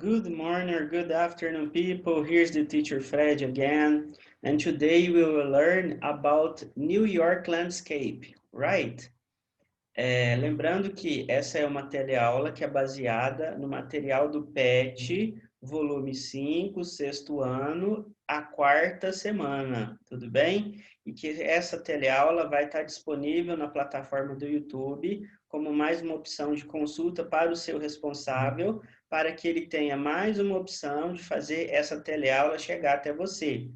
Good morning or good afternoon, people. Here's the teacher Fred again. And today we will learn about New York landscape, right? Lembrando que essa é uma teleaula que é baseada no material do PET, volume 5, sexto ano, a quarta semana, tudo bem? E que essa teleaula vai estar disponível na plataforma do YouTube como mais uma opção de consulta para o seu responsável, para que ele tenha mais uma opção de fazer essa teleaula chegar até você.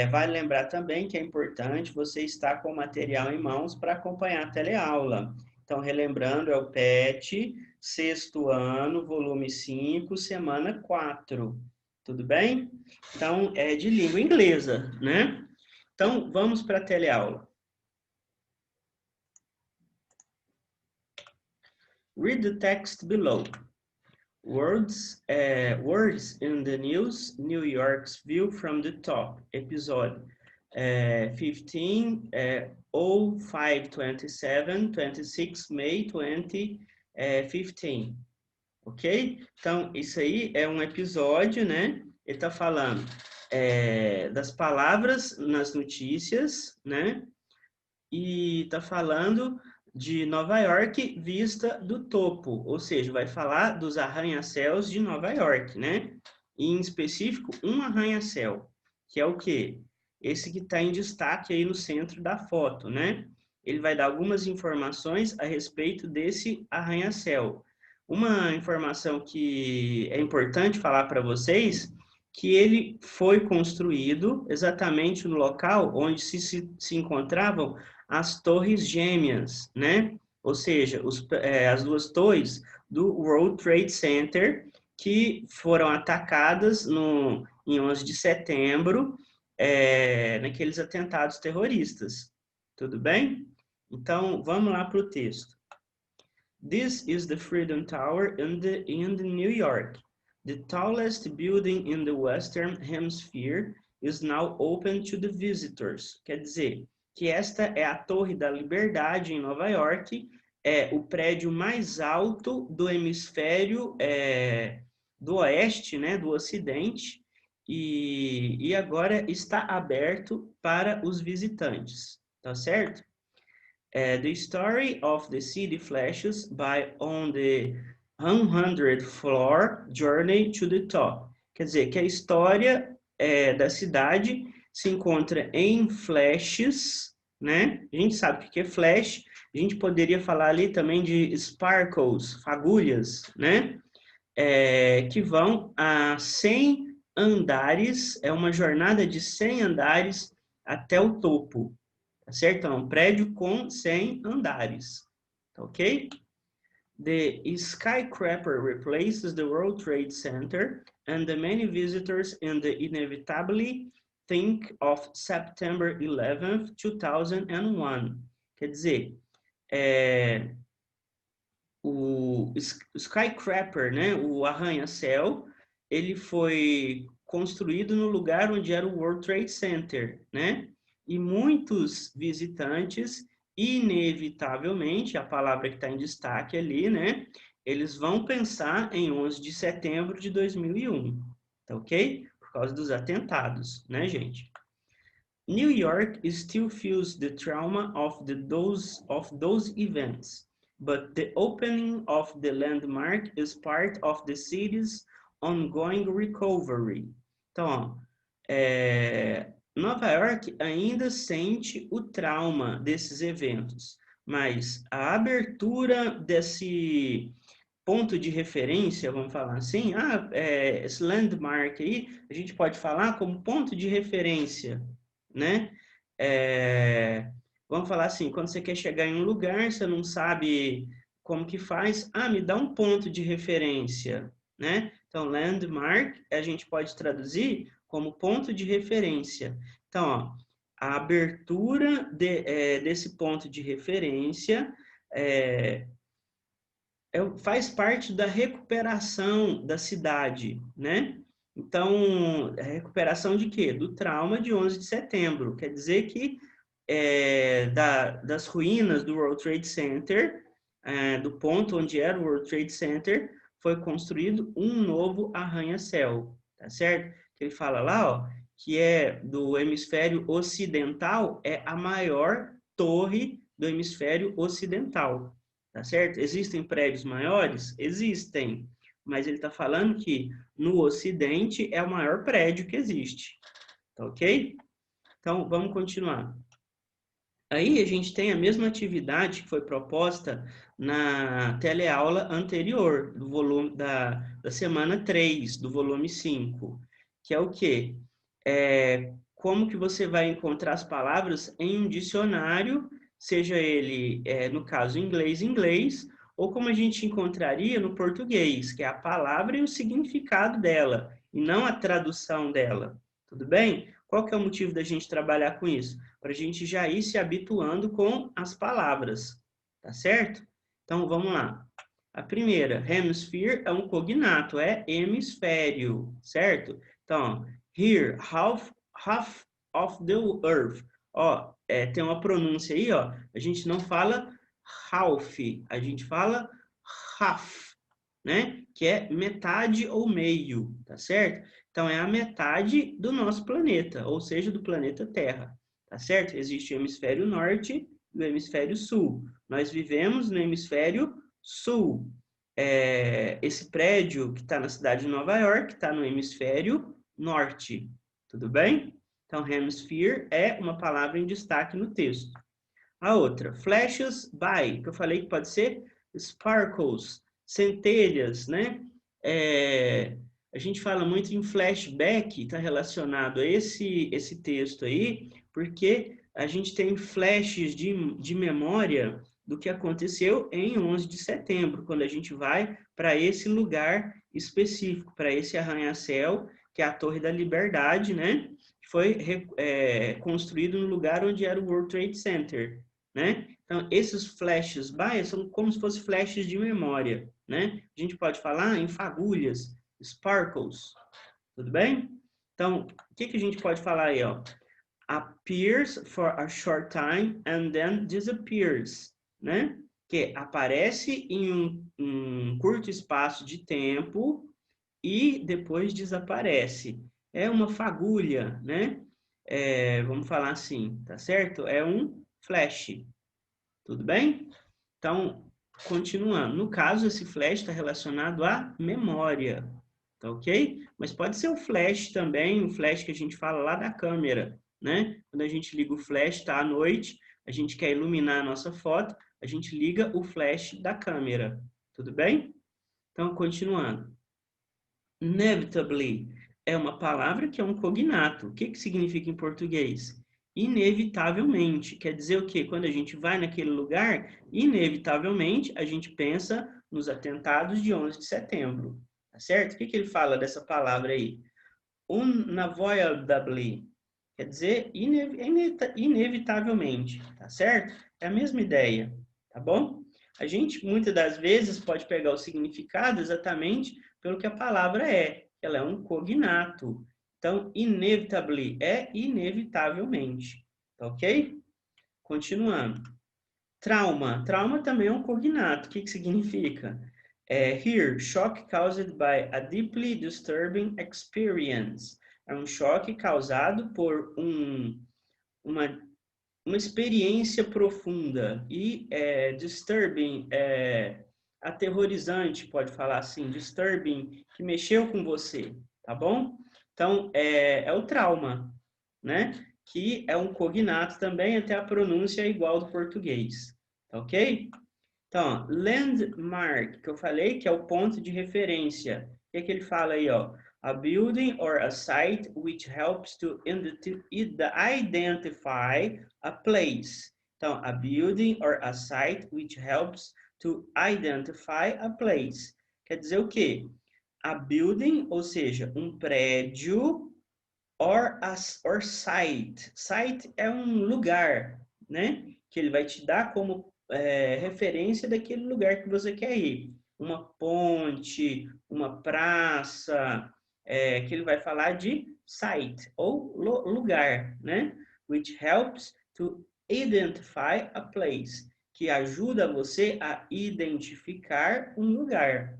Vale lembrar também que é importante você estar com o material em mãos para acompanhar a teleaula. Então, relembrando, é o PET, sexto ano, volume 5, semana 4. Tudo bem? Então, é de língua inglesa, né? Então, vamos para a teleaula. Read the text below. Words in the news, New York's view from the top, episode 15, 0527, 26 May 2015. Ok? Então, isso aí é um episódio, né? Ele está falando das palavras nas notícias, né? E está falando de Nova York vista do topo, ou seja, vai falar dos arranha-céus de Nova York, né? E, em específico, um arranha-céu, que é o quê? Esse que está em destaque aí no centro da foto, né? Ele vai dar algumas informações a respeito desse arranha-céu. Uma informação que é importante falar para vocês, que ele foi construído exatamente no local onde se encontravam as torres gêmeas, né? Ou seja, as duas torres do World Trade Center que foram atacadas em 11 de setembro, naqueles atentados terroristas. Tudo bem? Então, vamos lá para o texto. This is the Freedom Tower in New York. The tallest building in the Western Hemisphere is now open to the visitors. Quer dizer, que esta é a Torre da Liberdade em Nova York, é o prédio mais alto do hemisfério do oeste, né, do ocidente, e agora está aberto para os visitantes, tá certo? The story of the city flashes by on the 100th floor journey to the top. Quer dizer, que a história da cidade se encontra em flashes, né? A gente sabe o que é flash. A gente poderia falar ali também de sparkles, fagulhas, né? Que vão a 100 andares, é uma jornada de 100 andares até o topo, tá certo? É um prédio com 100 andares, tá ok? The skyscraper replaces the World Trade Center, and the many visitors inevitably think of September 11th, 2001. Quer dizer, o skyscraper, né, o arranha-céu, ele foi construído no lugar onde era o World Trade Center, né? E muitos visitantes, inevitavelmente, a palavra que está em destaque ali, né? Eles vão pensar em 11 de setembro de 2001, tá ok? Por causa dos atentados, né, gente? New York still feels the trauma of those events, but the opening of the landmark is part of the city's ongoing recovery. Então, Nova York ainda sente o trauma desses eventos, mas a abertura desse ponto de referência, vamos falar assim, esse landmark aí, a gente pode falar como ponto de referência, né? Vamos falar assim, quando você quer chegar em um lugar, você não sabe como que faz, me dá um ponto de referência, né? Então, landmark, a gente pode traduzir como ponto de referência. Então, ó, a abertura desse ponto de referência faz parte da recuperação da cidade, né? Então, a recuperação de quê? Do trauma de 11 de setembro. Quer dizer que das ruínas do World Trade Center, do ponto onde era o World Trade Center, foi construído um novo arranha-céu, tá certo? Ele fala lá, ó, que é do hemisfério ocidental, é a maior torre do hemisfério ocidental, tá certo? Existem prédios maiores? Existem, mas ele está falando que no ocidente é o maior prédio que existe, tá ok? Então, vamos continuar. Aí a gente tem a mesma atividade que foi proposta na teleaula anterior, do volume da semana 3, do volume 5, que é o quê? Como que você vai encontrar as palavras em um dicionário, seja ele, no caso, inglês, ou como a gente encontraria no português, que é a palavra e o significado dela, e não a tradução dela. Tudo bem? Qual que é o motivo da gente trabalhar com isso? Para a gente já ir se habituando com as palavras, tá certo? Então, vamos lá. A primeira, hemisphere é um cognato, é hemisfério, certo? Então, here, half of the earth. Ó, tem uma pronúncia aí, ó. A gente não fala half, a gente fala half, né? Que é metade ou meio, tá certo? Então, é a metade do nosso planeta, ou seja, do planeta Terra, tá certo? Existe o hemisfério norte e o hemisfério sul. Nós vivemos no hemisfério sul. Esse prédio que está na cidade de Nova York está no hemisfério norte, tudo bem? Então, hemisphere é uma palavra em destaque no texto. A outra, flashes by, que eu falei que pode ser sparkles, centelhas, né? A gente fala muito em flashback, está relacionado a esse texto aí, porque a gente tem flashes de memória do que aconteceu em 11 de setembro, quando a gente vai para esse lugar específico, para esse arranha-céu, que é a Torre da Liberdade, né? Que foi construído no lugar onde era o World Trade Center, né? Então, esses flashes by são como se fossem flashes de memória, né? A gente pode falar em fagulhas, sparkles, tudo bem? Então, o que a gente pode falar aí, ó? Appears for a short time and then disappears, né? Que aparece em um curto espaço de tempo e depois desaparece. É uma fagulha, né? Vamos falar assim, tá certo? É um flash, tudo bem? Então, continuando. No caso, esse flash está relacionado à memória, tá ok? Mas pode ser o flash também, o flash que a gente fala lá da câmera, né? Quando a gente liga o flash, tá à noite, a gente quer iluminar a nossa foto, a gente liga o flash da câmera, tudo bem? Então, continuando. Inevitably é uma palavra que é um cognato. O que significa em português? Inevitavelmente. Quer dizer o quê? Quando a gente vai naquele lugar, inevitavelmente a gente pensa nos atentados de 11 de setembro. Tá certo? O que ele fala dessa palavra aí? Unavoidably. Quer dizer, inevitavelmente. Tá certo? É a mesma ideia. Tá bom? A gente, muitas das vezes, pode pegar o significado exatamente pelo que a palavra é. Ela é um cognato. Então, inevitably é inevitavelmente. Tá ok? Continuando. Trauma. Trauma também é um cognato. O que significa? Here, shock caused by a deeply disturbing experience. É um choque causado por uma experiência profunda e disturbing, aterrorizante, pode falar assim, disturbing, que mexeu com você, tá bom? Então, é o trauma, né? Que é um cognato também, até a pronúncia é igual do português, tá ok? Então, ó, landmark, que eu falei que é o ponto de referência. O que ele fala aí, ó? A building or a site which helps to identify a place. Então, a building or a site which helps to identify a place. Quer dizer o quê? A building, ou seja, um prédio, or site. Site é um lugar, né? Que ele vai te dar como referência daquele lugar que você quer ir. Uma ponte, uma praça, que ele vai falar de site, ou lugar, né? Which helps to identify a place, que ajuda você a identificar um lugar.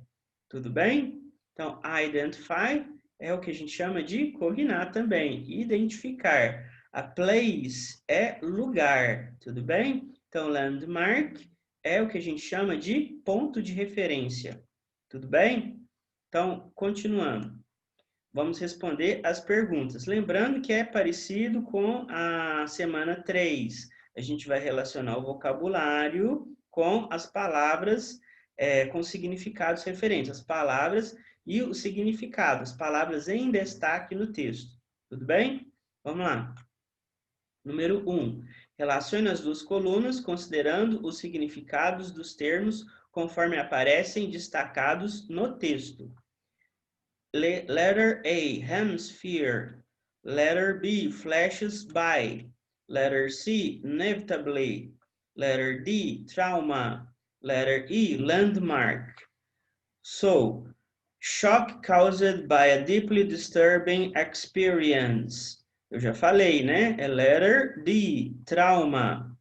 Tudo bem? Então, identify é o que a gente chama de cognar também, identificar. A place é lugar, tudo bem? Então, landmark é o que a gente chama de ponto de referência, tudo bem? Então, continuando. Vamos responder as perguntas. Lembrando que é parecido com a semana 3. A gente vai relacionar o vocabulário com as palavras, com significados referentes. As palavras e o significado. As palavras em destaque no texto. Tudo bem? Vamos lá. Número 1. Relacione as duas colunas considerando os significados dos termos conforme aparecem destacados no texto. Letter A, hemisphere. Letter B, flashes by. Letter C, inevitably. Letter D, trauma. Letter E, landmark. So, shock caused by a deeply disturbing experience. Eu já falei, né? É letter D, trauma.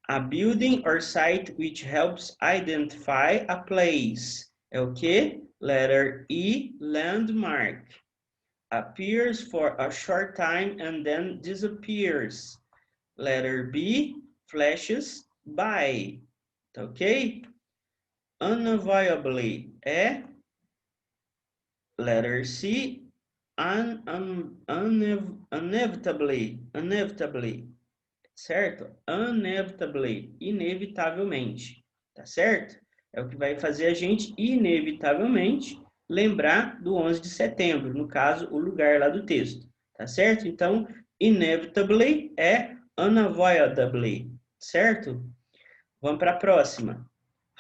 A building or site which helps identify a place. É o quê? Letter E, landmark. Appears for a short time and then disappears. Letter B, flashes by. Tá ok? Unavoidably é letter C, inevitably, certo? Inevitably, inevitavelmente, tá certo? É o que vai fazer a gente, inevitavelmente, lembrar do 11 de setembro, no caso, o lugar lá do texto, tá certo? Então, inevitably é unavoidably, certo? Vamos para a próxima.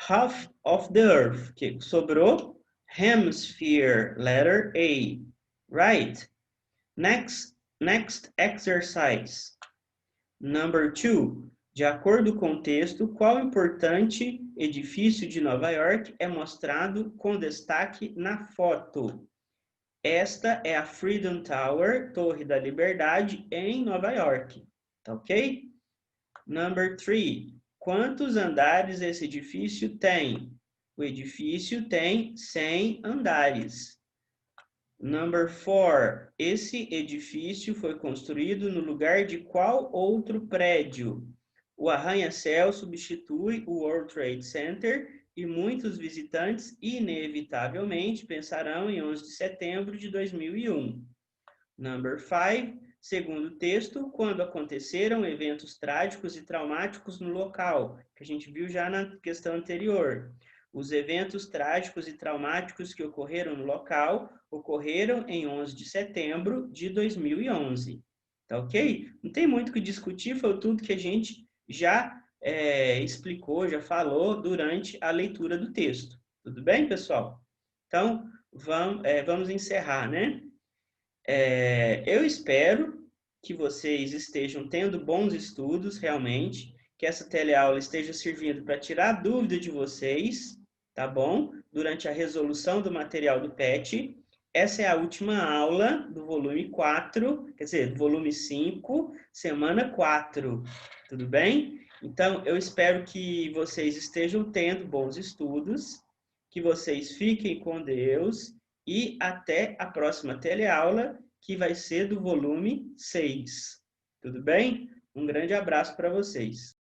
Half of the Earth, que sobrou hemisphere, letter A, right? Next exercise. Number 2. De acordo com o texto, qual importante edifício de Nova York é mostrado com destaque na foto? Esta é a Freedom Tower, Torre da Liberdade, em Nova York. Tá ok? Number 3. Quantos andares esse edifício tem? O edifício tem 100 andares. Number 4. Esse edifício foi construído no lugar de qual outro prédio? O arranha-céu substitui o World Trade Center e muitos visitantes inevitavelmente pensarão em 11 de setembro de 2001. Number 5. Segundo o texto, quando aconteceram eventos trágicos e traumáticos no local, que a gente viu já na questão anterior. Os eventos trágicos e traumáticos que ocorreram no local ocorreram em 11 de setembro de 2011. Tá ok? Não tem muito o que discutir, foi tudo que a gente já explicou, já falou durante a leitura do texto. Tudo bem, pessoal? Então, vamos encerrar, né? Eu espero que vocês estejam tendo bons estudos, realmente, que essa teleaula esteja servindo para tirar a dúvida de vocês, tá bom? Durante a resolução do material do PET. Essa é a última aula do volume 4, quer dizer, do volume 5, semana 4, tudo bem? Então, eu espero que vocês estejam tendo bons estudos, que vocês fiquem com Deus e até a próxima teleaula, que vai ser do volume 6. Tudo bem? Um grande abraço para vocês.